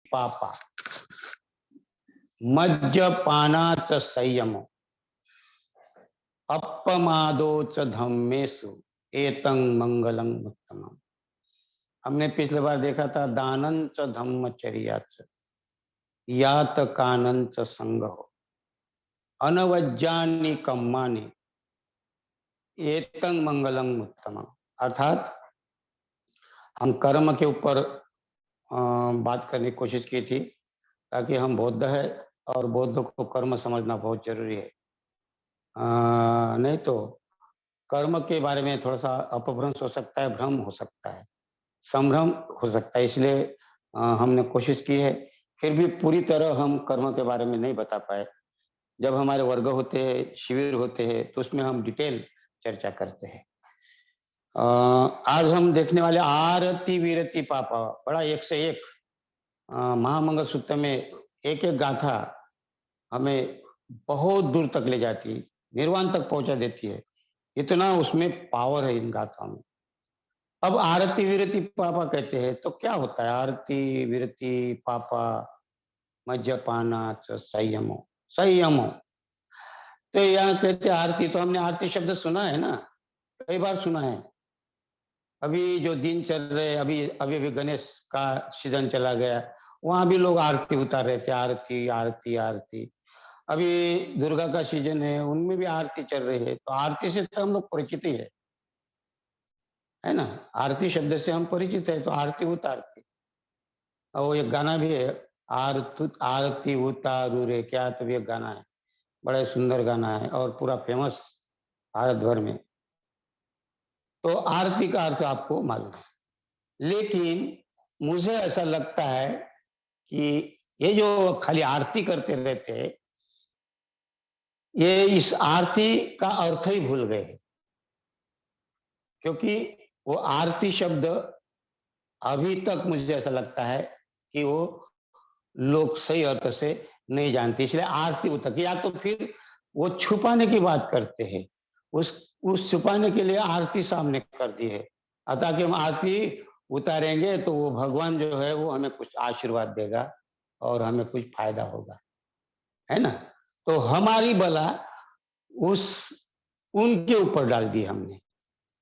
पापा मज्जपानाच संयमो अपमादोच धम्मेषु एतं मंगलम उत्तमम। हमने पिछले बार देखा था दानंच धम्मचर्याच यात कानंच संगो अनवज्जानि कम्मानि एतं मंगलम उत्तमम। अर्थात हम कर्म के ऊपर बात करने की कोशिश की थी, ताकि हम बौद्ध है और बौद्ध को कर्म समझना बहुत जरूरी है। नहीं तो कर्म के बारे में थोड़ा सा अपभ्रंश हो सकता है, भ्रम हो सकता है, संभ्रम हो सकता है। इसलिए हमने कोशिश की है, फिर भी पूरी तरह हम कर्म के बारे में नहीं बता पाए। जब हमारे वर्ग होते हैं, शिविर होते हैं, तो उसमें हम डिटेल चर्चा करते हैं। आज हम देखने वाले आरती वीरति पापा, बड़ा एक से एक महामंगल सूत्र में एक एक गाथा हमें बहुत दूर तक ले जाती है, निर्वाण तक पहुंचा देती है। इतना उसमें पावर है इन गाथाओं में। अब आरती विरति पापा कहते हैं तो क्या होता है? आरती विरति पापा मज्जपाना संयमो संयमो। तो यहाँ कहते हैं आरती, तो हमने आरती शब्द सुना है ना, कई बार सुना है। अभी जो दिन चल रहे, अभी अभी अभी गणेश का सीजन चला गया, वहां भी लोग आरती उतार रहे थे, आरती आरती आरती। अभी दुर्गा का सीजन है, उनमें भी आरती चल रही है। तो आरती से तो हम लोग परिचित ही है ना। आरती शब्द से हम परिचित है, तो आरती उतारती। और वो एक गाना भी है, आरती उतारू रे, क्या तो भी एक गाना है, बड़ा सुंदर गाना है और पूरा फेमस भारत भर में। तो आरती का अर्थ आपको मालूम है, लेकिन मुझे ऐसा लगता है कि ये जो खाली आरती करते रहते हैं, ये इस आरती का अर्थ ही भूल गए, क्योंकि वो आरती शब्द अभी तक मुझे ऐसा लगता है कि वो लोग सही अर्थ से नहीं जानते, इसलिए आरती उतर, या तो फिर वो छुपाने की बात करते हैं, उस छुपाने के लिए आरती सामने कर दी है, ताकि हम आरती उतारेंगे तो वो भगवान जो है वो हमें कुछ आशीर्वाद देगा और हमें कुछ फायदा होगा, है ना। तो हमारी बला उस उनके ऊपर डाल दी हमने,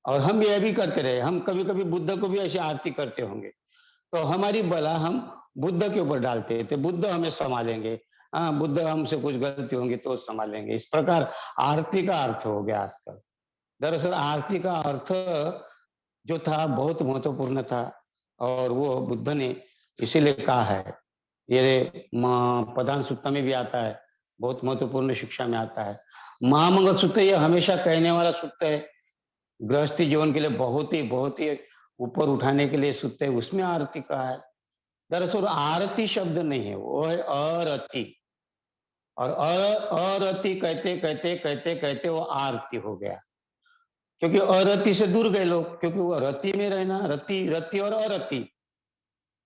और हम यह भी करते रहे। हम कभी कभी बुद्ध को भी ऐसी आरती करते होंगे, तो हमारी बला हम बुद्ध के ऊपर डालते थे, बुद्ध हमें संभालेंगे, हाँ बुद्ध हमसे कुछ गलती होंगी तो संभालेंगे। इस प्रकार आरती का अर्थ हो गया आजकल। दरअसल आरती का अर्थ जो था बहुत महत्वपूर्ण था, और वो बुद्ध ने इसीलिए कहा है। ये प्रधान सूत्र में भी आता है, बहुत महत्वपूर्ण शिक्षा में आता है। महामंगल सूत्र ये हमेशा कहने वाला सूत्र है, गृहस्थी जीवन के लिए बहुत ही ऊपर उठाने के लिए सूत्र है, उसमें आरती का है। दरअसल आरती शब्द नहीं है, वो है अरति, और अरति कहते कहते कहते कहते वो आरती हो गया, क्योंकि अरति से दूर गए लोग, क्योंकि वो रति में रहना, रति रति और अरति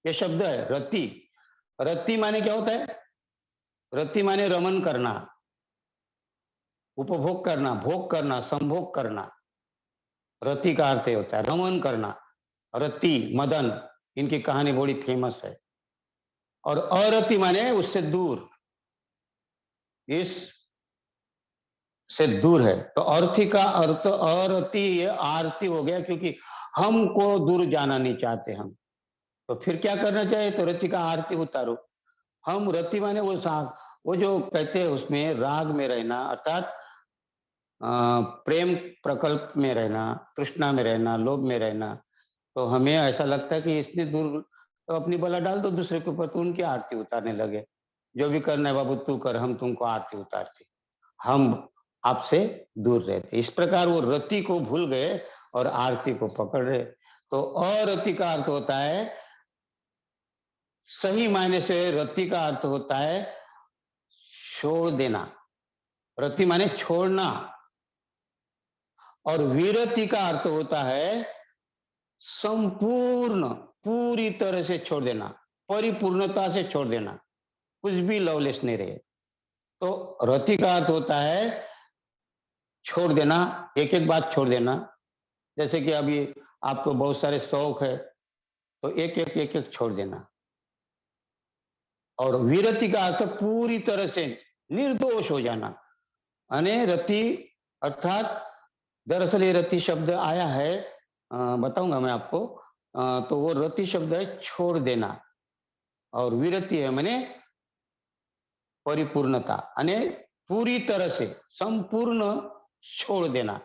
ये शब्द है। रति, रति माने क्या होता है? रति माने रमन करना, उपभोग करना, भोग करना, संभोग करना। रति का अर्थ होता है रमन करना। रति, मदन, इनकी कहानी बड़ी फेमस है। और अरति माने उससे दूर, इस से दूर है। तो अर्थी का अर्थ अरति, ये आरती हो गया, क्योंकि हमको दूर जाना नहीं चाहते हम। तो फिर क्या करना चाहिए? तो रति का आरती उतारो। हम रति माने वो जो कहते हैं उसमें राग में रहना, अर्थात प्रेम प्रकल्प में रहना, तृष्णा में रहना, लोभ में रहना। तो हमें ऐसा लगता है कि इसने दूर, तो अपनी बला डाल दो दूसरे के ऊपर, तो उनकी आरती उतारने लगे। जो भी करना है बाबू तू कर, हम तुमको आरती उतारते, हम आपसे दूर रहते। इस प्रकार वो रति को भूल गए और आरती को पकड़ रहे। तो अरति का अर्थ होता है, सही मायने से रति का अर्थ होता है छोड़ देना। रति माने छोड़ना, और विरति का अर्थ होता है संपूर्ण, पूरी तरह से छोड़ देना, परिपूर्णता से छोड़ देना, कुछ भी लवलेस नहीं रहे। तो रति का अर्थ होता है छोड़ देना, एक एक बात छोड़ देना। जैसे कि अभी आपको बहुत सारे शौक है, तो एक एक छोड़ देना। और विरति का अर्थ पूरी तरह से निर्दोष हो जाना। अने रति अर्थात दरअसल ये रति शब्द आया है, बताऊंगा मैं आपको। तो वो रति शब्द है छोड़ देना, और विरति है मैंने परिपूर्णता, अने पूरी तरह से संपूर्ण छोड़ देना,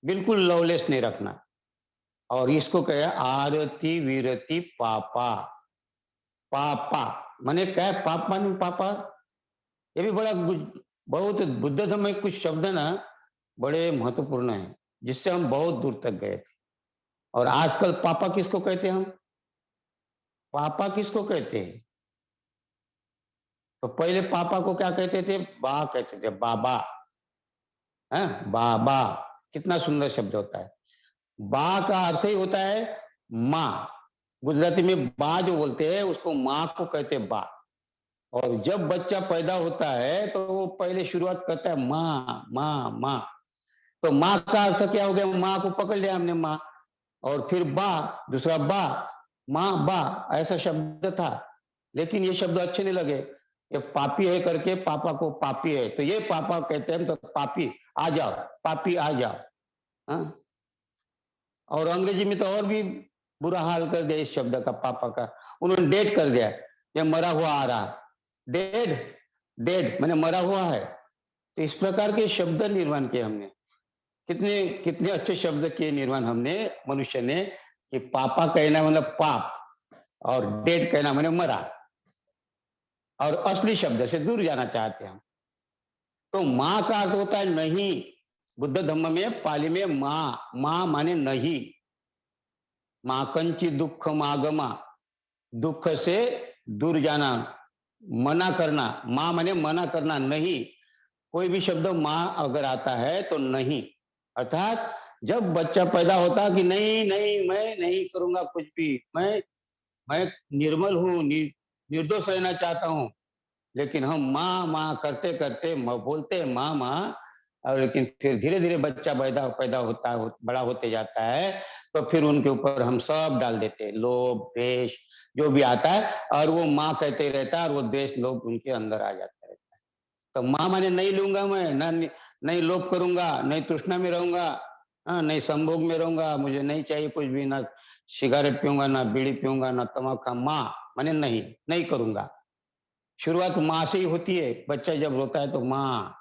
बिल्कुल लवलेस नहीं रखना। और इसको कहे आरति विरति पापा। पापा माने क्या है? पाप माने पापा, ये भी बहुत बुद्ध धर्म में कुछ शब्द ना बड़े महत्वपूर्ण है, जिससे हम बहुत दूर तक गए थे। और आजकल पापा किसको कहते हैं हम? पापा किसको कहते हैं? तो पहले पापा को क्या कहते थे? बा कहते थे, बाबा। है बाबा, कितना सुंदर शब्द होता है। बा का अर्थ ही होता है माँ। गुजराती में बा जो बोलते हैं उसको माँ को कहते हैं बा। और जब बच्चा पैदा होता है तो वो पहले शुरुआत करता है माँ माँ माँ। तो माँ का अर्थ क्या हो गया? माँ को पकड़ लिया हमने माँ। और फिर बा, दूसरा बा, माँ बा, ऐसा शब्द था। लेकिन ये शब्द अच्छे नहीं लगे। ये पापी है करके पापा को पापी है, तो ये पापा कहते हैं तो पापी आ जाओ, पापी आ जाओ। हाँ? और अंग्रेजी में तो और भी बुरा हाल कर दिया इस शब्द का, पापा का। उन्होंने डेड कर दिया, ये मरा हुआ आ रहा। डेड, डेड मैंने मरा हुआ है। तो इस प्रकार के शब्द निर्माण किए हमने। कितने कितने अच्छे शब्द किए निर्माण हमने मनुष्य ने, कि पापा कहना मतलब पाप, और डेड कहना मैंने मरा, और असली शब्द से दूर जाना चाहते हैं हम। तो माँ का अर्थ होता है नहीं। बुद्ध धर्म में पाली में माँ, माँ माने नहीं। माँ कंची दुख मागमा, दुख से दूर जाना, मना करना। माँ माने मना करना, नहीं। कोई भी शब्द माँ अगर आता है तो नहीं, अर्थात जब बच्चा पैदा होता कि नहीं नहीं मैं नहीं करूंगा कुछ भी, मैं निर्मल हूँ, निर्दोष रहना चाहता हूँ। लेकिन हम माँ माँ करते करते बोलते हैं माँ माँ, और लेकिन फिर धीरे धीरे बच्चा पैदा पैदा होता है, बड़ा होते जाता है, तो फिर उनके ऊपर हम सब डाल देते हैं, लोभ द्वेष जो भी आता है, और वो माँ कहते रहता है, और वो द्वेष लोभ उनके अंदर आ जाता है। तो माँ माने नहीं लूंगा मैं, ना नहीं लोभ करूंगा, नहीं तृष्णा में रहूंगा, हाँ, नहीं संभोग में रहूंगा, मुझे नहीं चाहिए कुछ भी, ना सिगारेट पीऊंगा, ना बीड़ी पीऊंगा, ना तम्बाकू। माँ माने नहीं, नहीं करूंगा। शुरुआत माँ से ही होती है, बच्चा जब रोता है तो माँ।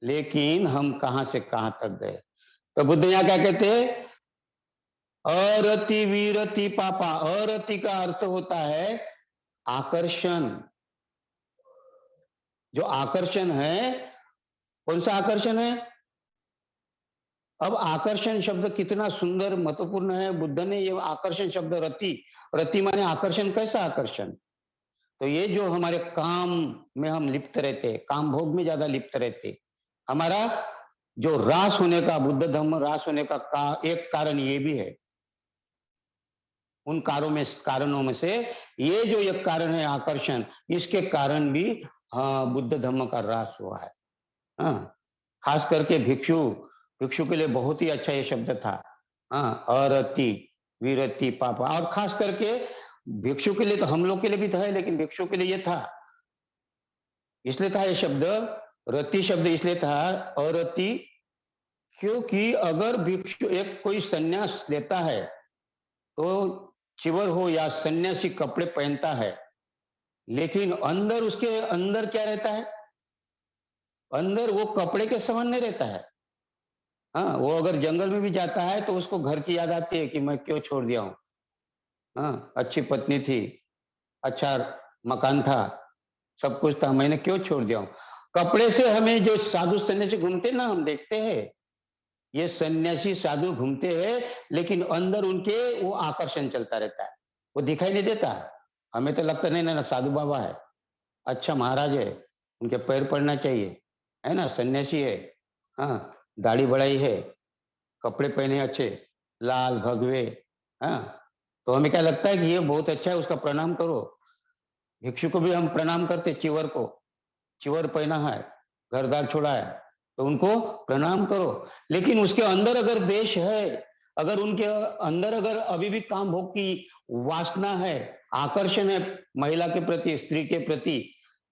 लेकिन हम कहां से कहां तक गए? तो बुद्ध यहाँ क्या कहते हैं? अरति वीरति पापा। अरति का अर्थ होता है आकर्षण। जो आकर्षण है, कौन सा आकर्षण है? अब आकर्षण शब्द कितना सुंदर महत्वपूर्ण है। बुद्ध ने ये आकर्षण शब्द रति, रति माने आकर्षण। कैसा आकर्षण? तो ये जो हमारे काम में हम लिप्त रहते, काम भोग में ज्यादा लिप्त रहते, हमारा जो रास होने का, बुद्ध धर्म रास होने का एक कारण ये भी है। उन कारणों में से ये जो एक कारण है आकर्षण, इसके कारण भी बुद्ध धर्म का रास हुआ है। हाँ, खास करके भिक्षु, भिक्षु के लिए बहुत ही अच्छा ये शब्द था। हाँ, अरति विरति पापा। और खास करके भिक्षु के लिए, तो हम लोग के लिए भी था, लेकिन भिक्षु के लिए ये था। इसलिए था ये शब्द, रति शब्द इसलिए था अरति, क्योंकि अगर भिक्षु एक कोई सन्यास लेता है तो चिवर हो या सन्यासी कपड़े पहनता है, लेकिन अंदर उसके अंदर क्या रहता है? अंदर वो कपड़े के समान नहीं रहता है। हाँ, वो अगर जंगल में भी जाता है तो उसको घर की याद आती है कि मैं क्यों छोड़ दिया हूँ। हाँ, अच्छी पत्नी थी, अच्छा मकान था, सब कुछ था, मैंने क्यों छोड़ दिया हूँ। कपड़े से हमें जो साधु सन्यासी घूमते ना, हम देखते हैं ये सन्यासी साधु घूमते हैं, लेकिन अंदर उनके वो आकर्षण चलता रहता है, वो दिखाई नहीं देता। हमें तो लगता नहीं ना साधु बाबा है, अच्छा महाराज है, उनके पैर पड़ना चाहिए, है ना, सन्यासी है, हाँ, दाढ़ी बढ़ाई है, कपड़े पहने अच्छे, लाल भगवे, हाँ, तो हमें क्या लगता है कि ये बहुत अच्छा है, उसका प्रणाम करो। भिक्षु को भी हम प्रणाम करते, चिवर को, चिवर पहना है, घरदार छोड़ा है, तो उनको प्रणाम करो। लेकिन उसके अंदर अगर देश है, अगर उनके अंदर अगर अभी भी काम भोग की वासना है, आकर्षण है महिला के प्रति, स्त्री के प्रति,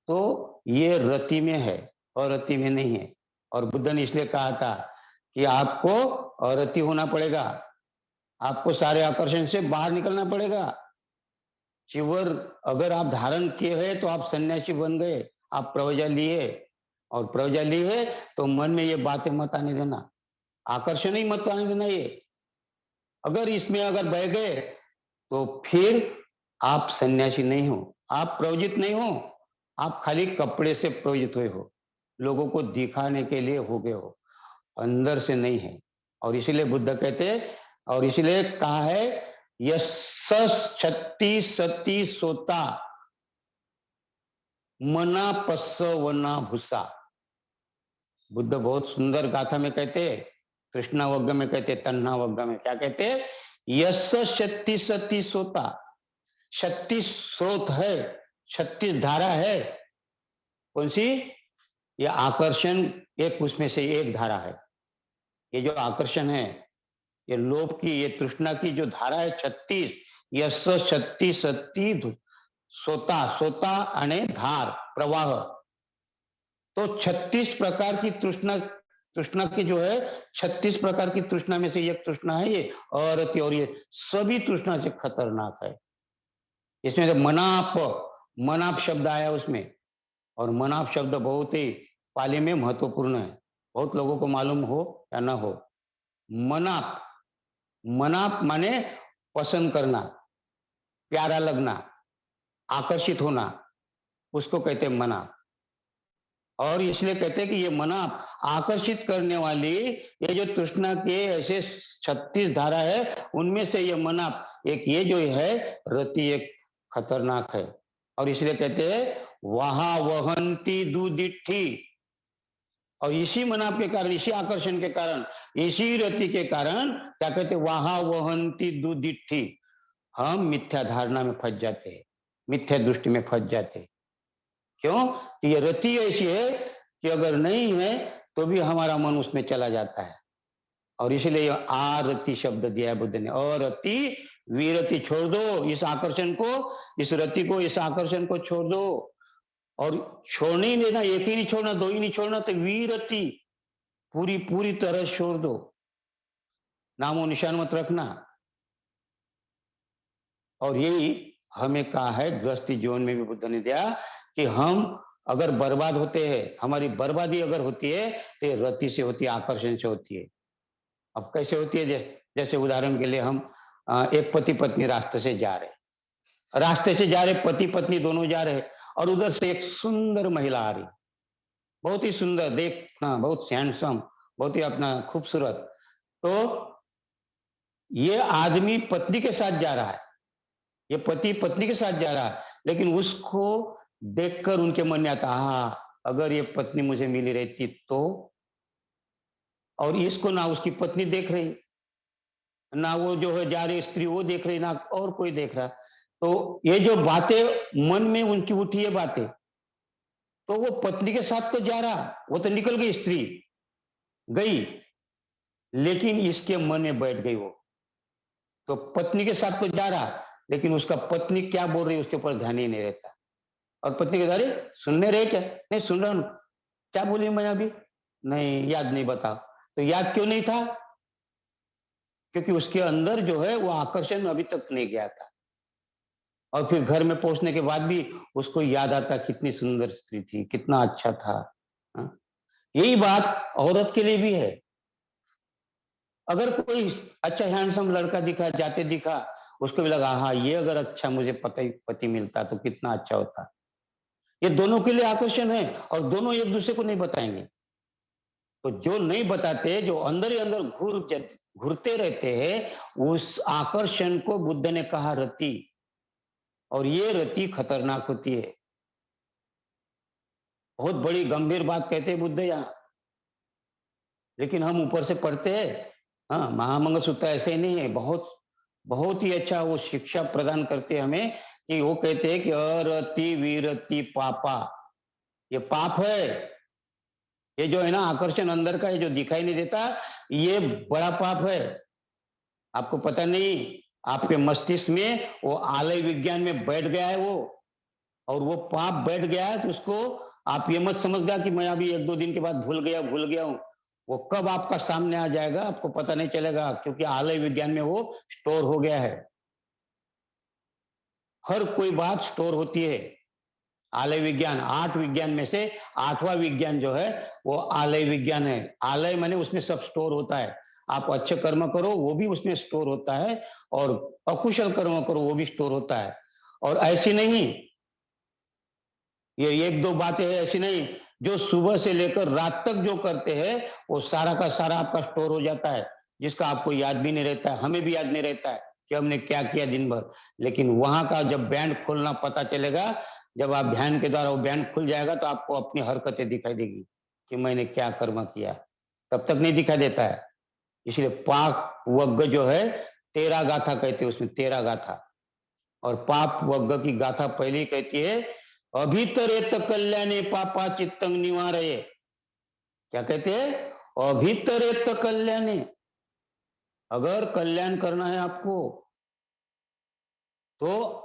तो ये रति में है और रति में नहीं है। और बुद्ध ने इसलिए कहा था कि आपको अरति होना पड़ेगा, आपको सारे आकर्षण से बाहर निकलना पड़ेगा। चिवर अगर आप धारण किए हैं तो आप सन्यासी बन गए, आप प्रवजा लिए, और प्रवजा ली है तो मन में ये बातें मत आने देना, आकर्षण ही मत आने देना। ये अगर इसमें अगर बह गए तो फिर आप सन्यासी नहीं हो, आप प्रवजित नहीं हो, आप खाली कपड़े से प्रवजित हुए हो, लोगों को दिखाने के लिए हो गए हो, अंदर से नहीं है। और इसीलिए बुद्ध कहते हैं, और इसलिए कहा है यस्स छत्ती सती सोता मना पस्स वना भूसा। बुद्ध बहुत सुंदर गाथा में कहते हैं, कृष्णा वग्ग में कहते, तन्हा वग्ग में क्या कहते हैं, यस्स छत्ती सती सोता, 36 स्रोत है, 36 धारा है। कौन सी? ये आकर्षण एक उसमें से एक धारा है। ये जो आकर्षण है, ये लोभ की, ये तृष्णा की जो धारा है 36, यस 36 सती सोता, सोता अने धार प्रवाह। तो 36 प्रकार की तृष्णा, तृष्णा की जो है 36 प्रकार की तृष्णा में से एक तृष्णा है ये अरति, और ये सभी तृष्णा से खतरनाक है। इसमें तो मनाप, मनाप शब्द आया उसमें, और मनाप शब्द बहुत ही पाली में महत्वपूर्ण है, बहुत लोगों को मालूम हो या ना हो। मनाप, मनाप माने पसंद करना, प्यारा लगना, आकर्षित होना, उसको कहते हैं मनाप। और इसलिए कहते हैं कि ये मनाप आकर्षित करने वाली ये जो तृष्णा के ऐसे 36 धारा है, उनमें से ये मनाप एक, ये जो है रति, एक खतरनाक है। और इसलिए कहते हैं वहा वहंती दुदिठी। और इसी मनाप के कारण, इसी आकर्षण के कारण, इसी रति के कारण क्या कहते, वहा वहंती दुदिठी, हम मिथ्या धारणा में फंस जाते हैं, मिथ्या दृष्टि में फंस जाते हैं। क्यों? कि ये रति ऐसी है कि अगर नहीं है तो भी हमारा मन उसमें चला जाता है। और इसलिए आरति शब्द दिया है बुद्ध ने, अरति वीरति, छोड़ दो इस आकर्षण को, इस रति को, इस आकर्षण को छोड़ दो। और छोड़ने ही देना, एक ही नहीं छोड़ना, दो ही नहीं छोड़ना, तो वीरति, पूरी पूरी तरह छोड़ दो, नामो निशान मत रखना। और यही हमें कहा है गृहस्थी जीवन में भी बुद्ध ने दिया कि हम अगर बर्बाद होते हैं, हमारी बर्बादी अगर होती है तो ये रति से होती है, आकर्षण से होती है। अब कैसे होती है? जैसे उदाहरण के लिए हम एक पति पत्नी रास्ते से जा रहे, रास्ते से जा रहे, पति पत्नी दोनों जा रहे, और उधर से एक सुंदर महिला आ रही, बहुत ही सुंदर, देखना बहुत हैंडसम, बहुत ही अपना खूबसूरत। तो ये आदमी पत्नी के साथ जा रहा है, ये पति पत्नी के साथ जा रहा है, लेकिन उसको देखकर उनके मन में आता, हाँ अगर ये पत्नी मुझे मिली रहती तो। और इसको ना उसकी पत्नी देख रही, ना वो जो है जा रही स्त्री वो देख रही, ना और कोई देख रहा। तो ये जो बातें मन में उनकी उठी है बातें, तो वो पत्नी के साथ तो जा रहा, वो तो निकल गई, स्त्री गई, लेकिन इसके मन में बैठ गई वो। तो पत्नी के साथ तो जा रहा, लेकिन उसका पत्नी क्या बोल रही है उसके ऊपर ध्यान ही नहीं रहता। और पत्नी के अरे सुनने रहे क्या? नहीं सुन रहा हूं, क्या बोली मैं अभी? नहीं याद नहीं, बताओ। तो याद क्यों नहीं था? क्योंकि उसके अंदर जो है वो आकर्षण अभी तक नहीं गया था। और फिर घर में पहुंचने के बाद भी उसको याद आता कितनी सुंदर स्त्री थी, कितना अच्छा था। हाँ? यही बात औरत के लिए भी है। अगर कोई अच्छा हैंडसम लड़का दिखा, जाते दिखा, उसको भी लगा हाँ ये अगर अच्छा मुझे पति मिलता तो कितना अच्छा होता। ये दोनों के लिए आकर्षण है, और दोनों एक दूसरे को नहीं बताएंगे। तो जो नहीं बताते, जो अंदर ही अंदर घूरते रहते हैं, उस आकर्षण को बुद्ध ने कहा रति। और ये रति खतरनाक होती है, बहुत बड़ी गंभीर बात कहते हैं बुद्ध यहाँ, लेकिन हम ऊपर से पढ़ते हैं। हाँ, महामंगल सूत्र ऐसे ही नहीं है, बहुत बहुत ही अच्छा वो शिक्षा प्रदान करते हैं हमें, कि वो कहते हैं कि अरति वीरति पापा, ये पाप है। ये जो है ना आकर्षण अंदर का, ये जो दिखाई नहीं देता, ये बड़ा पाप है। आपको पता नहीं, आपके मस्तिष्क में वो आलय विज्ञान में बैठ गया है वो, और वो पाप बैठ गया है तो उसको आप ये मत समझना कि मैं अभी 1-2 दिन के बाद भूल गया हूँ। वो कब आपका सामने आ जाएगा आपको पता नहीं चलेगा, क्योंकि आलय विज्ञान में वो स्टोर हो गया है। हर कोई बात स्टोर होती है। आलय विज्ञान 8 विज्ञान में से 8वां विज्ञान जो है वो आलय विज्ञान है। आलय माने उसमें सब स्टोर होता है। आप अच्छे कर्म करो वो भी उसमें स्टोर होता है, और अकुशल कर्म करो वो भी स्टोर होता है। और ऐसी नहीं, ये 1-2 बातें हैं ऐसी नहीं, जो सुबह से लेकर रात तक जो करते हैं वो सारा का सारा आपका स्टोर हो जाता है, जिसका आपको याद भी नहीं रहता है, हमें भी याद नहीं रहता है कि हमने क्या किया दिन भर। लेकिन वहां का जब बैंड खोलना पता चलेगा, जब आप ध्यान के द्वारा वो बैंड खुल जाएगा तो आपको अपनी हरकतें दिखाई देगी कि मैंने क्या कर्म किया। तब तक नहीं दिखाई देता है। इसलिए पाक वग्ग जो है 13 गाथा कहते हैं, उसमें 13 गाथा। और पाप वग्ग की गाथा पहले ही कहती है, अभितरेत कल्याणे पापा चित्तंग निवारये। क्या कहते हैं? अभितरेत कल्याणे। अगर कल्याण करना है आपको तो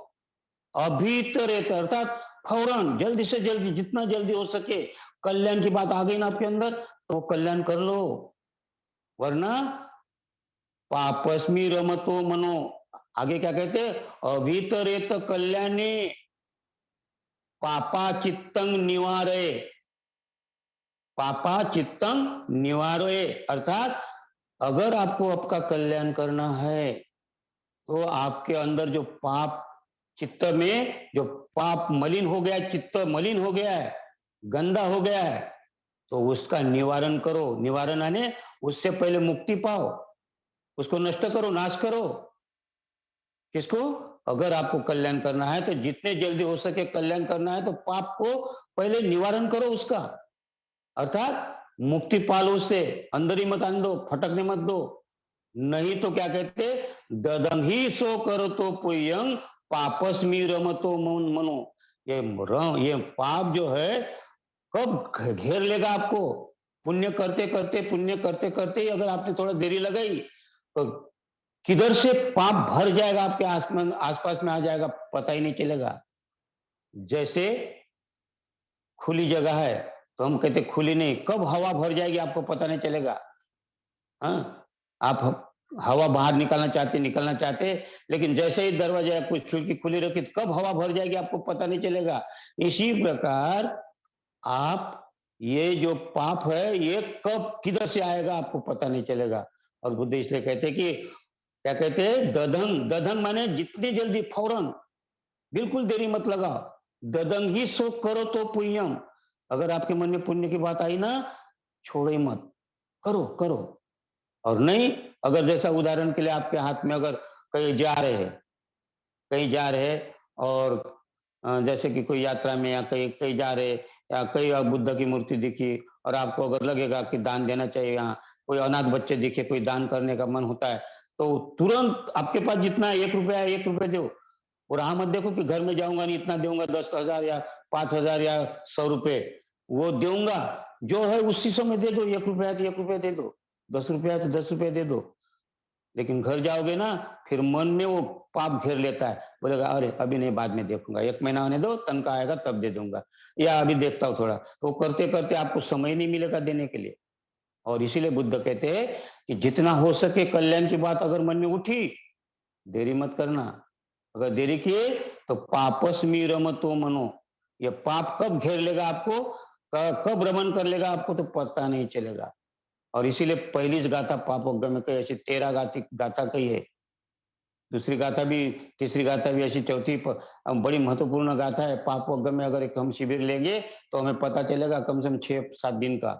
अभितरेत अर्थात फौरन, जल्दी से जल्दी, जितना जल्दी हो सके कल्याण की बात आ गई ना आपके अंदर तो कल्याण कर लो, वरना पापस्मी रमतो मनो। आगे क्या कहते हैं? अभितरेत कल्याणे पापा चित्तंग निवारये। पापा चित्तम निवारोए, अर्थात अगर आपको आपका कल्याण करना है तो आपके अंदर जो पाप, चित्त में जो पाप मलिन हो गया है, चित्त मलिन हो गया है, गंदा हो गया है, तो उसका निवारण करो। निवारण आने उससे पहले मुक्ति पाओ, उसको नष्ट करो, नाश करो। किसको? अगर आपको कल्याण करना है तो जितने जल्दी हो सके कल्याण करना है तो पाप को पहले निवारण करो उसका, अर्थात मुक्ति पालो उससे, अंदर ही मत आने दो, फटकने मत दो। नहीं तो क्या कहते, ददंग ही सो करो तो पुयंग पापस्मी रमतो मनो। ये पाप जो है कब घेर लेगा आपको। पुण्य करते करते, पुण्य करते करते ही अगर आपने थोड़ा देरी लगाई तो किधर से पाप भर जाएगा आपके आसपास में आ जाएगा, पता ही नहीं चलेगा। जैसे खुली जगह है तो हम कहते खुली नहीं, कब हवा भर जाएगी आपको पता नहीं चलेगा। हाँ, आप हवा बाहर निकलना चाहते, लेकिन जैसे ही दरवाजा या कुछ खिड़की खुली रखी तो कब हवा भर जाएगी आपको पता नहीं चलेगा। इसी प्रकार आप, ये जो पाप है ये कब किधर से आएगा आपको पता नहीं चलेगा। और बुद्ध इसलिए कहते हैं कि क्या कहते हैं, दधंग। दधंग माने जितनी जल्दी, फौरन, बिल्कुल देरी मत लगाओ। ददंग ही सो करो तो पुण्यम। अगर आपके मन में पुण्य की बात आई ना, छोड़ो ही मत, करो करो। और नहीं, अगर जैसा उदाहरण के लिए आपके हाथ में अगर कहीं जा रहे हैं, कहीं जा रहे हैं और जैसे कि कोई यात्रा में या कहीं कहीं जा रहे, या कहीं बुद्ध की मूर्ति दिखी और आपको अगर लगेगा कि दान देना चाहिए, यहाँ कोई अनाथ बच्चे दिखे, कोई दान करने का मन होता है, तो तुरंत आपके पास जितना है, 1 रुपया 1 रुपया दो। और हाँ मत देखो कि घर में जाऊंगा नहीं इतना दूंगा, 10,000 या 5,000 या 100 रुपए वो दूंगा। जो है उसी समय दे दो, 1 रुपया तो 1 रुपया दे दो, 10 रुपया तो 10 रुपया दे दो। लेकिन घर जाओगे ना, फिर मन में वो पाप घेर लेता है, बोलेगा अरे अभी नहीं, बाद में देखूंगा, 1 महीना होने दो, तनख्वाह आएगा तब दे दूंगा, या अभी देखता हूँ थोड़ा। तो करते करते आपको समय नहीं मिलेगा देने के लिए। और इसीलिए बुद्ध कहते हैं कि जितना हो सके कल्याण की बात अगर मन में उठी, देरी मत करना। अगर देरी किए तो पापस्मी रमतो मनो। ये पाप कब घेर लेगा आपको, कब रमन कर लेगा आपको तो पता नहीं चलेगा। और इसीलिए पहली गाथा पापोग्ग में कही, ऐसी 13 गाथा कही है। दूसरी गाथा भी, तीसरी गाथा भी, ऐसी चौथी बड़ी महत्वपूर्ण गाथा है। पापोग्ग में अगर एक हम शिविर लेंगे तो हमें पता चलेगा कम से कम 6-7 दिन का,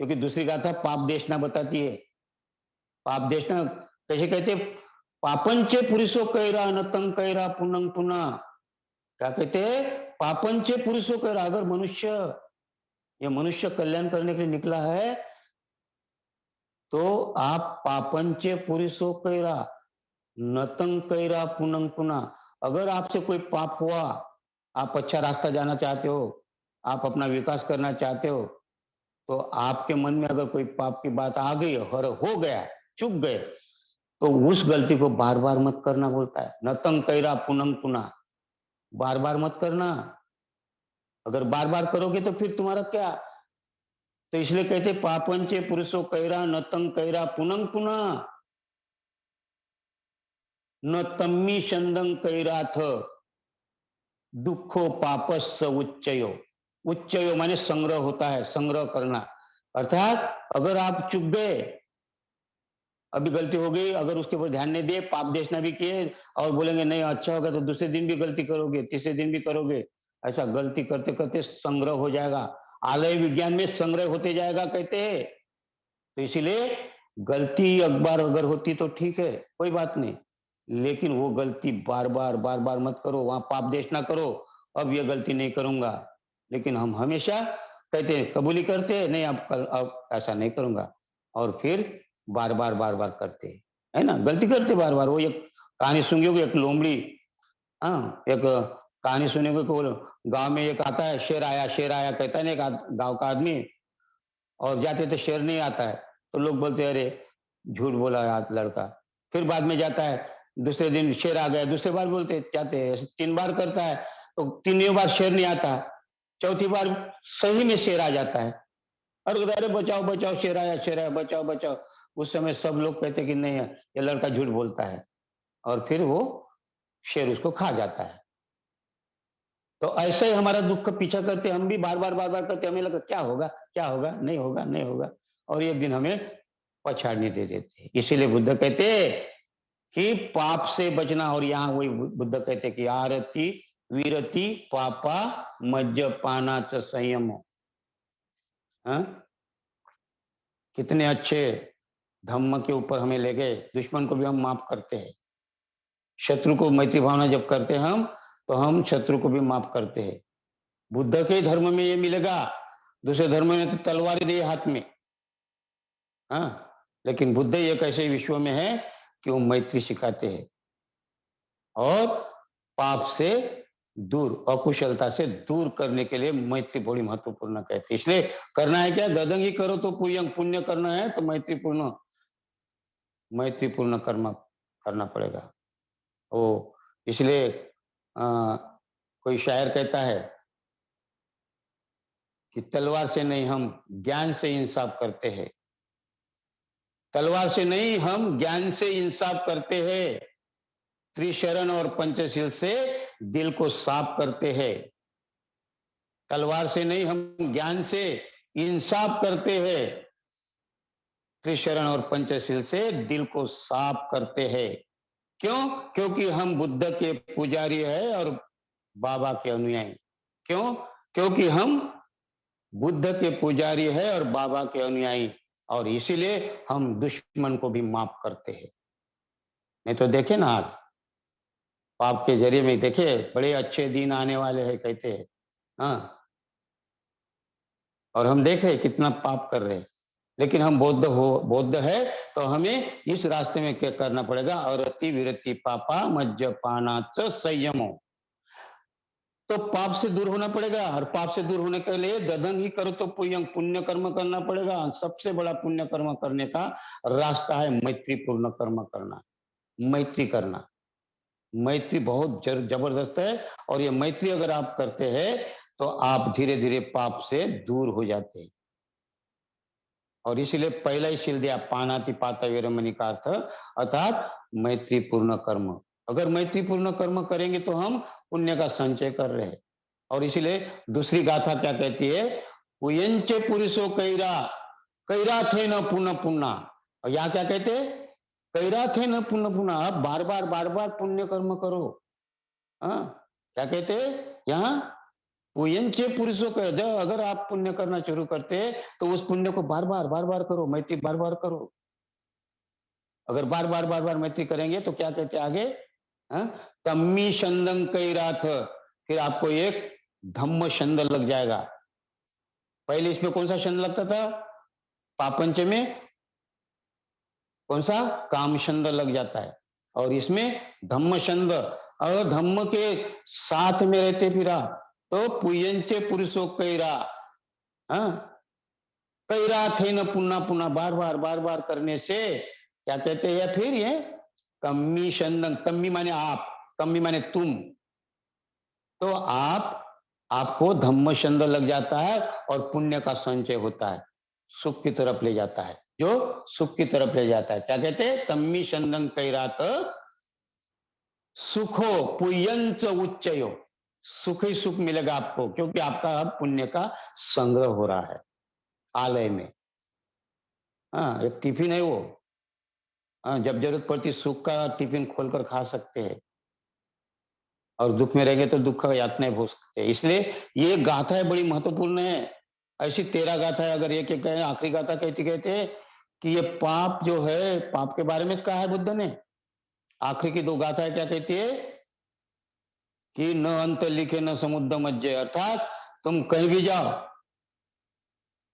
क्योंकि दूसरी गाथा पाप देशना बताती है। पाप देशना कैसे कहते, पापंचे पुरुषो कैरा नतंग कैरा पुनंग पुना। क्या कहते हैं, पापंचे पुरुषो कैरा। अगर मनुष्य, ये मनुष्य कल्याण करने के लिए निकला है तो आप पापंचे पुरुषो कैरा नतंग कैरा पुनंग पुना। अगर आपसे कोई पाप हुआ, आप अच्छा रास्ता जाना चाहते हो, आप अपना विकास करना चाहते हो, तो आपके मन में अगर कोई पाप की बात आ गई और हो गया, चूक गए, तो उस गलती को बार बार मत करना बोलता है। न तंग कैरा पुनंग पुना, बार बार मत करना। अगर बार बार करोगे तो फिर तुम्हारा क्या, तो इसलिए कहते पापंचे पुरुषो कैरा न तंग कैरा पुनंग पुना, न तम्मी चंदंग कैराथ दुखो पापस्स उच्चयो। उच्चयो माने संग्रह होता है, संग्रह करना। अर्थात अगर आप चुप गए, अभी गलती हो गई, अगर उसके ऊपर ध्यान नहीं दिए, पाप देशना भी किए और बोलेंगे नहीं अच्छा होगा, तो दूसरे दिन भी गलती करोगे, तीसरे दिन भी करोगे, ऐसा गलती करते करते संग्रह हो जाएगा। आलय विज्ञान में संग्रह होते जाएगा कहते हैं। तो इसीलिए गलती एक बार अगर होती तो ठीक है, कोई बात नहीं, लेकिन वो गलती बार बार मत करो, वहां पाप देश ना करो। अब ये गलती नहीं करूंगा, लेकिन हम हमेशा कहते हैं, कबूली करते हैं नहीं, अब ऐसा नहीं करूंगा, और फिर बार बार करते हैं, है ना, गलती करते बार बार। वो एक कहानी सुनी होगी, एक लोमड़ी, हाँ, एक कहानी सुनी होगी को गांव में एक आता है, शेर आया कहता है ना, एक गांव का आदमी, और जाते तो शेर नहीं आता है, तो लोग बोलते हैं अरे झूठ बोला यार लड़का। फिर बाद में जाता है, दूसरे दिन शेर आ गया, दूसरे बार बोलते जाते हैं, ऐसे 3 बार करता है, तो तीनों बार शेर नहीं आता, चौथी बार सही में शेर आ जाता है। और अरे बचाओ बचाओ शेर आया, बचाओ बचाओ। उस समय सब लोग कहते कि नहीं है, ये लड़का झूठ बोलता है, और फिर वो शेर उसको खा जाता है। तो ऐसे ही हमारा दुख का पीछा करते, हम भी बार बार करते, हमें लगा क्या होगा, नहीं होगा, नहीं होगा, और एक दिन हमें पछाड़ने दे देते। इसीलिए बुद्ध कहते कि पाप से बचना, और यहाँ वही बुद्ध कहते कि आरती वीरति पापा मज्जपाना च संयम। हाँ? कितने अच्छे धम्म के ऊपर हमें ले गए, दुश्मन को भी हम माफ करते हैं, शत्रु को मैत्री भावना जब करते हैं हम, तो हम शत्रु को भी माफ करते हैं। बुद्ध के धर्म में ये मिलेगा, दूसरे धर्म में तो तलवार ही हाथ में। हाँ, लेकिन बुद्ध एक ऐसे विश्व में है कि वो मैत्री सिखाते हैं, और पाप से दूर, अकुशलता से दूर करने के लिए मैत्री बड़ी महत्वपूर्ण कहते हैं। इसलिए करना है क्या, ददंगी करो तो पुण्य, पुण्य करना है तो मैत्रीपूर्ण कर्म करना पड़ेगा। ओ, इसलिए कोई शायर कहता है कि तलवार से नहीं, हम ज्ञान से इंसाफ करते हैं। तलवार से नहीं, हम ज्ञान से इंसाफ करते हैं। त्रिशरण और पंचशील से दिल को साफ करते हैं। तलवार से नहीं, हम ज्ञान से इंसाफ करते हैं। त्रिशरण और पंचशील से दिल को साफ करते हैं। क्यों? क्योंकि हम बुद्ध के पुजारी है और बाबा के अनुयायी। क्यों? क्योंकि हम बुद्ध के पुजारी है और बाबा के अनुयायी, और इसीलिए हम दुश्मन को भी माफ करते हैं। नहीं तो देखे ना, आज पाप के जरिए में देखे बड़े अच्छे दिन आने वाले हैं कहते हैं, हाँ, और हम देख रहे कितना पाप कर रहे हैं। लेकिन हम बौद्ध है, तो हमें इस रास्ते में क्या करना पड़ेगा, अरति विरति पापा मज्जपाना च संयमो। तो पाप से दूर होना पड़ेगा, और पाप से दूर होने के लिए ददंग ही करो तो पुण्य कर्म करना पड़ेगा। सबसे बड़ा पुण्य कर्म करने का रास्ता है मैत्रीपूर्ण कर्म करना, मैत्री करना। मैत्री बहुत जबरदस्त है, और ये मैत्री अगर आप करते हैं तो आप धीरे धीरे पाप से दूर हो जाते हैं। और इसीलिए पहला ही शील दिया, पानाति पाता वीरमणि का अर्थ, अर्थात मैत्रीपूर्ण कर्म। अगर मैत्रीपूर्ण कर्म करेंगे तो हम पुण्य का संचय कर रहे हैं। और इसीलिए दूसरी गाथा क्या कहती है, उयंचे पुरुषो कैरा, कैरा थे न पुण्य पुण्य। और यहाँ क्या कहते हैं, कैरा थे न पुण्य पुण्य, आप बार बार पुण्य कर्म करो। हाँ, क्या कहते हैं यहाँ, पुयंचे पुरुषों का, जब अगर आप पुण्य करना शुरू करते हैं तो उस पुण्य को बार बार करो, मैत्री बार बार करो। अगर बार बार मैत्री करेंगे तो क्या कहते हैं आगे, हाँ, तम्मी छंदं कैराथ, फिर आपको एक धम्म छंद लग जाएगा। पहले इसमें कौन सा छंद लगता था, पापंच में कौन सा, काम छंद लग जाता है, और इसमें धम्म छंद, और धम्म के साथ में रहते फिर आप, तो पुयंचे पुरुषो कैरा, हाँ, कैरा थे न पुन्ना पुन्ना, बार बार करने से क्या कहते हैं? या फिर ये तम्मी शंदंग, तम्मी माने आप, तम्मी माने तुम, तो आपको धम्म छंद लग जाता है और पुण्य का संचय होता है, सुख की तरफ ले जाता है, जो सुख की तरफ ले जाता है। क्या कहते हैं? तम्मी छंदं कैरात सुखो पुयंच उच्चयो, सुख ही सुख मिलेगा आपको, क्योंकि आपका अब पुण्य का संग्रह हो रहा है आलय में। हाँ, एक टिफिन है वो। हाँ, जब जरूरत पड़ती सुख का टिफिन खोलकर खा सकते हैं, और दुख में रहेंगे तो दुख का यातनाएं भोग सकते हैं। इसलिए ये गाथा बड़ी महत्वपूर्ण है। ऐसी 13 गाथा है, अगर एक एक कहें, आखिरी गाथा कहते कहते कि ये पाप जो है, पाप के बारे में कहा है बुद्ध ने। आखिरी की 2 गाथा क्या कहती है कि न अंत लिखे न समुद्र मज्जे, अर्थात तुम कहीं भी जाओ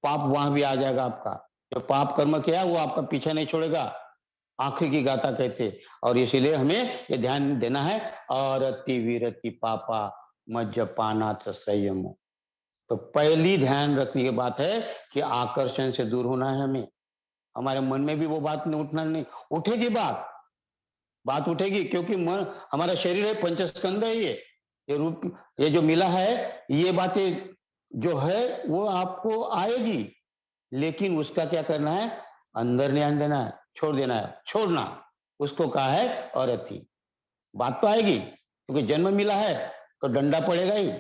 पाप वहां भी आ जाएगा आपका। जो पाप कर्म किया वो आपका पीछा नहीं छोड़ेगा, आखिरी की गाथा कहते। और इसीलिए हमें ये ध्यान देना है, और अति वीरति पापा मज्जपानाथ संयम। तो पहली ध्यान रखने की बात है कि आकर्षण से दूर होना है हमें। हमारे मन में भी वो बात नहीं उठना, नहीं उठेगी बात उठेगी, क्योंकि मन, हमारा शरीर है, पंचस्कंद है, ये रूप, ये जो मिला है, ये बातें जो है वो आपको आएगी, लेकिन उसका क्या करना है? अंदर नहीं आने देना है, छोड़ देना है, छोड़ना, उसको कहा है अरथी। बात तो आएगी, क्योंकि जन्म मिला है तो डंडा पड़ेगा ही।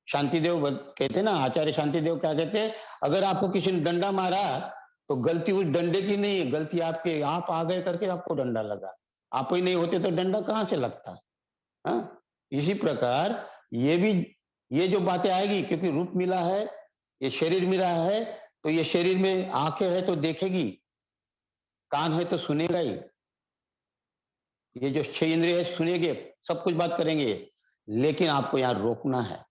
शांतिदेव कहते ना, आचार्य शांतिदेव क्या कहते हैं, अगर आपको किसी ने डंडा मारा तो गलती उस डंडे की नहीं है, गलती आपके, आप आ गए करके आपको डंडा लगा। आप ही नहीं होते तो डंडा कहां से लगता? हाँ? इसी प्रकार ये भी, ये जो बातें आएगी, क्योंकि रूप मिला है, ये शरीर मिला है, तो ये शरीर में आंखें है तो देखेगी, कान है तो सुनेगा ही, ये जो 6 इंद्रिय है सुनेंगे, सब कुछ बात करेंगे, लेकिन आपको यहाँ रोकना है।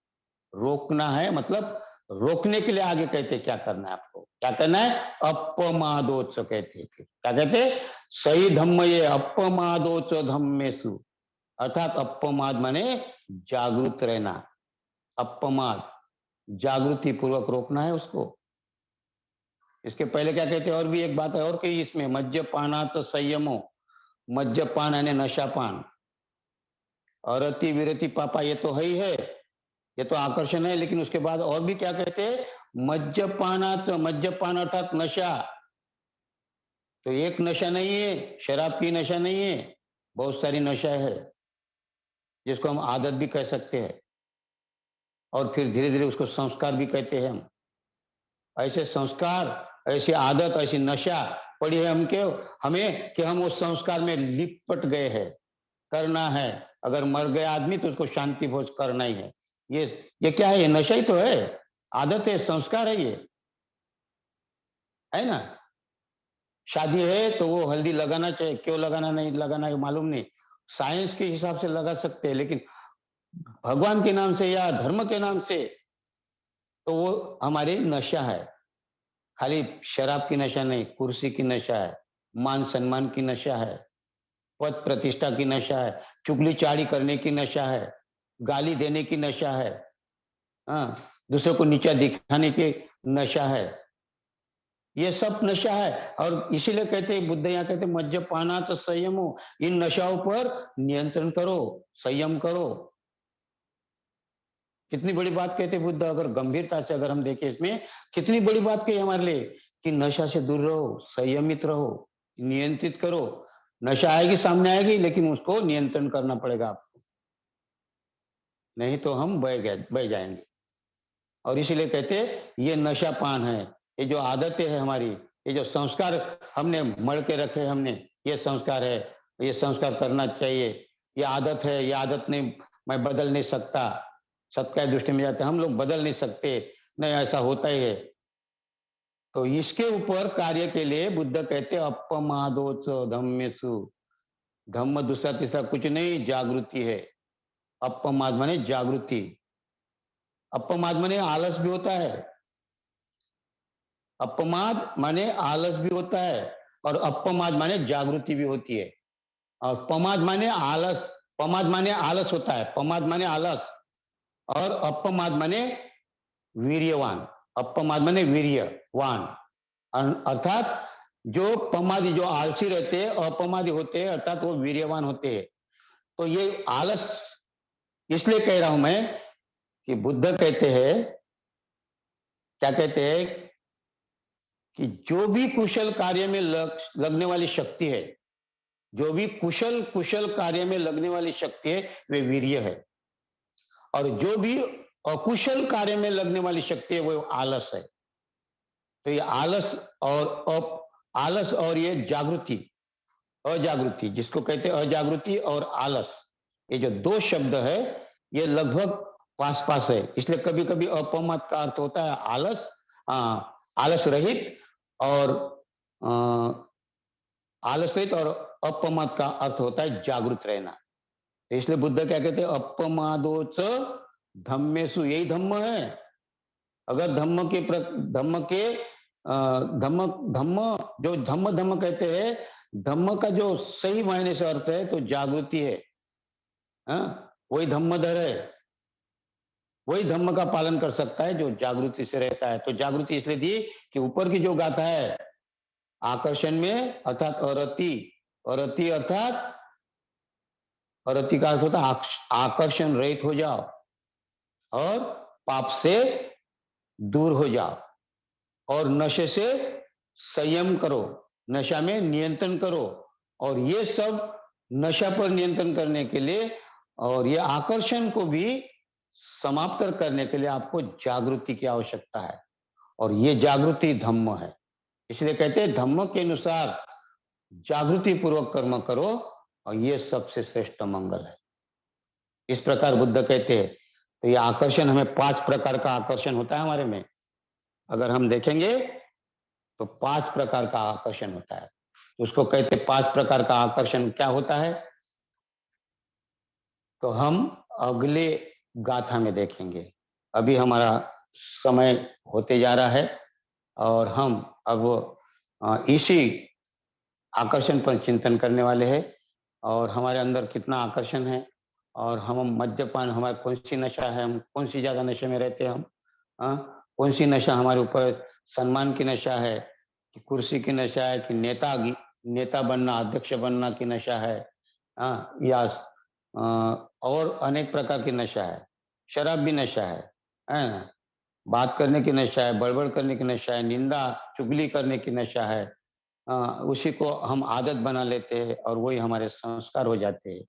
रोकना है मतलब रोकने के लिए आगे कहते क्या करना है आपको, क्या करना है? अपमादोच कहते, क्या कहते? सही धम्म ये अपमादोच धम्मेसु, अर्थात अपमाद माने जागरूक रहना, अपमाद जागृति पूर्वक रोकना है उसको। इसके पहले क्या कहते हैं, और भी एक बात है और कही इसमें, मज्जपानात संयमो, मज्जपान यानी नशापान, और अति विरति पापा, ये तो है ही है, ये तो आकर्षण है, लेकिन उसके बाद और भी क्या कहते हैं, मज्जपानात, मज्जपान अर्थात नशा। तो एक नशा नहीं है, शराब की नशा नहीं है, बहुत सारी नशा है, जिसको हम आदत भी कह सकते हैं, और फिर धीरे धीरे उसको संस्कार भी कहते हैं हम। ऐसे संस्कार, ऐसी आदत, ऐसी नशा पड़ी है हमके, हमें कि हम उस संस्कार में लिपट गए हैं, करना है। अगर मर गया आदमी तो उसको शांति भोज करना ही है। ये क्या है? ये नशा ही तो है, आदत है, संस्कार है, ये है ना। शादी है तो वो हल्दी लगाना चाहिए, क्यों लगाना नहीं लगाना है मालूम नहीं, साइंस के हिसाब से लगा सकते हैं, लेकिन भगवान के नाम से या धर्म के नाम से तो वो हमारी नशा है। खाली शराब की नशा नहीं, कुर्सी की नशा है, मान सम्मान की नशा है, पद प्रतिष्ठा की नशा है, चुगली चाड़ी करने की नशा है, गाली देने की नशा है, हाँ, दूसरे को नीचा दिखाने की नशा है, ये सब नशा है। और इसीलिए कहते हैं बुद्ध, यहाँ कहते मज्जपाना तो संयम हो, इन नशाओं पर नियंत्रण करो, संयम करो। कितनी बड़ी बात कहते बुद्ध, अगर गंभीरता से अगर हम देखें इसमें, कितनी बड़ी बात कही हमारे लिए कि नशा से दूर रहो, संयमित रहो, नियंत्रित करो। नशा आएगी, सामने आएगी, लेकिन उसको नियंत्रण करना पड़ेगा आपको, नहीं तो हम बह जाएंगे। और इसीलिए कहते ये नशा पान है, ये जो आदतें है हमारी, ये जो संस्कार हमने मढ़ के रखे, हमने ये संस्कार है, ये संस्कार करना चाहिए, ये आदत है, ये आदत नहीं, मैं बदल नहीं सकता, सबका दृष्टि में जाते हम लोग बदल नहीं सकते, नहीं ऐसा होता ही है। तो इसके ऊपर कार्य के लिए बुद्ध कहते अपमादोच धम्मेसु, धम्म दूसरा तीसरा कुछ नहीं, जागृति है। अपमाद माने जागृति, अपमाद माने आलस भी होता है, अपमाद माने आलस भी होता है, और अपमाद माने जागृति भी होती है। और पमाद माने आलस, पमाद माने आलस होता है, पमाद माने आलस, और अपमाद माने वीर्यवान, अपमाद माने वीर्यवान, अर्थात जो पमादी, जो आलसी रहते हैं, अपमादी होते हैं, अर्थात वो वीर्यवान होते हैं। तो ये आलस इसलिए कह रहा हूं मैं कि बुद्ध कहते हैं, क्या कहते हैं कि जो भी कुशल कार्य में लगने वाली शक्ति है, जो भी कुशल कुशल कार्य में लगने वाली शक्ति है, वे वीर्य है। और जो भी अकुशल कार्य में लगने वाली शक्ति है, वो आलस है। तो ये आलस और ये जागृति, अजागृति, जिसको कहते हैं अजागृति और आलस, ये जो दो शब्द है, ये लगभग पास पास है। इसलिए कभी कभी अपमत का अर्थ होता है आलस, आलस रहित, और आ, आलस रहित, और अपमत का अर्थ होता है जागृत रहना। तो इसलिए बुद्ध क्या कहते हैं, अपमादोच धम्मेसु, यही धम्म है। अगर धम्म के धम्म धम्म जो धम्म धम्म कहते हैं, धम्म का जो सही मायने से अर्थ है तो जागृति है। वही धम्मधर है, वही धम्म का पालन कर सकता है जो जागृति से रहता है। तो जागृति इसलिए दी कि ऊपर की जो गाथा है, आकर्षण में अर्थात अरति, अरति अर्थात, अरति का अर्थ होता है आकर्षण रहित हो जाओ और पाप से दूर हो जाओ, और नशे से संयम करो, नशा में नियंत्रण करो। और ये सब नशा पर नियंत्रण करने के लिए और ये आकर्षण को भी समाप्त करने के लिए आपको जागृति की आवश्यकता है, और ये जागृति धम्म है। इसलिए कहते हैं धम्म के अनुसार जागृति पूर्वक कर्म करो, और ये सबसे श्रेष्ठ मंगल है। इस प्रकार बुद्ध कहते हैं। तो ये आकर्षण, हमें 5 प्रकार का आकर्षण होता है हमारे में। अगर हम देखेंगे तो 5 प्रकार का आकर्षण होता है। उसको कहते 5 प्रकार का आकर्षण क्या होता है, तो हम अगले गाथा में देखेंगे। अभी हमारा समय होते जा रहा है, और हम अब इसी आकर्षण पर चिंतन करने वाले हैं, और हमारे अंदर कितना आकर्षण है, और हम मद्यपान, हमारे कौन सी नशा है, हम कौन सी ज्यादा नशे में रहते हैं, हम कौन सी नशा हमारे ऊपर, सम्मान की नशा है कि कुर्सी की नशा है, कि नेता बनना, अध्यक्ष बनना की नशा है, या और अनेक प्रकार की नशा है। शराब भी नशा है, बात करने की नशा है, बड़बड़ करने की नशा है, निंदा चुगली करने की नशा है। उसी को हम आदत बना लेते हैं, और वही हमारे संस्कार हो जाते हैं।